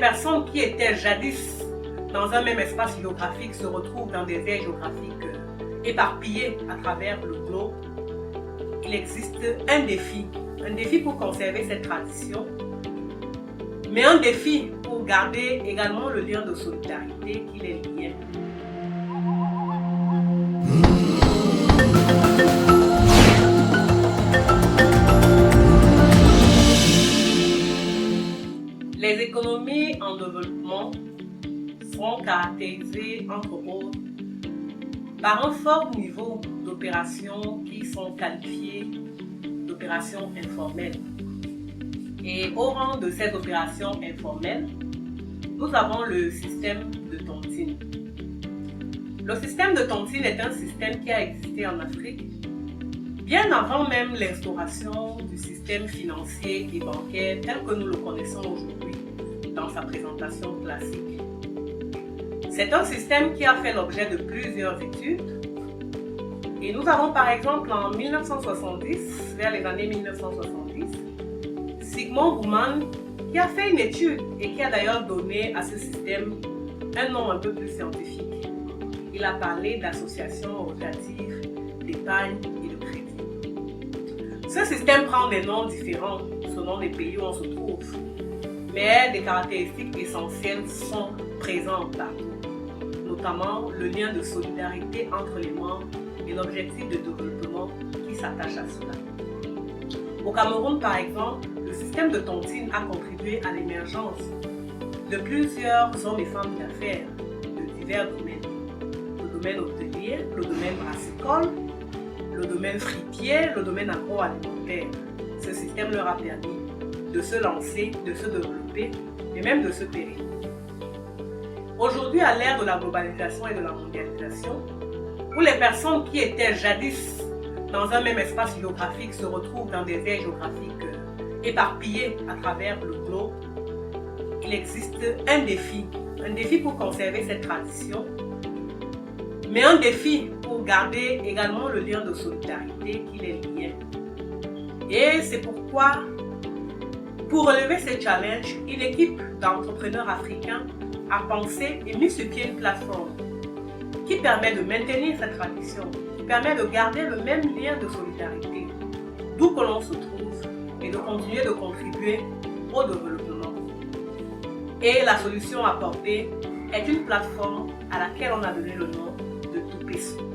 personnes qui étaient jadis dans un même espace géographique se retrouvent dans des aires géographiques éparpillées à travers le globe, il existe un défi pour conserver cette tradition, mais un défi pour garder également le lien de solidarité qui les liait. Les économies en développement sont caractérisées, entre autres, par un fort niveau d'opérations qui sont qualifiées d'opérations informelles. Et au rang de ces opérations informelles, nous avons le système de tontine. Le système de tontine est un système qui a existé en Afrique bien avant même l'instauration du système financier et bancaire tel que nous le connaissons aujourd'hui dans sa présentation classique. C'est un système qui a fait l'objet de plusieurs études et nous avons par exemple en 1970, vers les années 1970, Zygmunt Bauman qui a fait une étude et qui a d'ailleurs donné à ce système un nom un peu plus scientifique. Il a parlé d'association rotative d'épargne et de crédit. Ce système prend des noms différents selon les pays où on se trouve, mais des caractéristiques essentielles sont présentes partout, notamment le lien de solidarité entre les membres et l'objectif de développement qui s'attache à cela. Au Cameroun, par exemple, le système de tontine a contribué à l'émergence de plusieurs hommes et femmes d'affaires de divers domaines. Le domaine hôtelier, le domaine brassicole, le domaine fruitier, le domaine agroalimentaire. Ce système leur a permis de se lancer, de se développer et même de se pérenniser. Aujourd'hui, à l'ère de la globalisation et de la mondialisation, où les personnes qui étaient jadis dans un même espace géographique se retrouvent dans des aires géographiques éparpillées à travers le globe, il existe un défi pour conserver cette tradition, mais un défi pour garder également le lien de solidarité qui les liait. Et c'est pourquoi, pour relever ce challenge, une équipe d'entrepreneurs africains a pensé et mis sur pied une plateforme qui permet de maintenir cette tradition, qui permet de garder le même lien de solidarité, d'où que l'on se trouve, et de continuer de contribuer au développement. Et la solution apportée est une plateforme à laquelle on a donné le nom de Tupesu.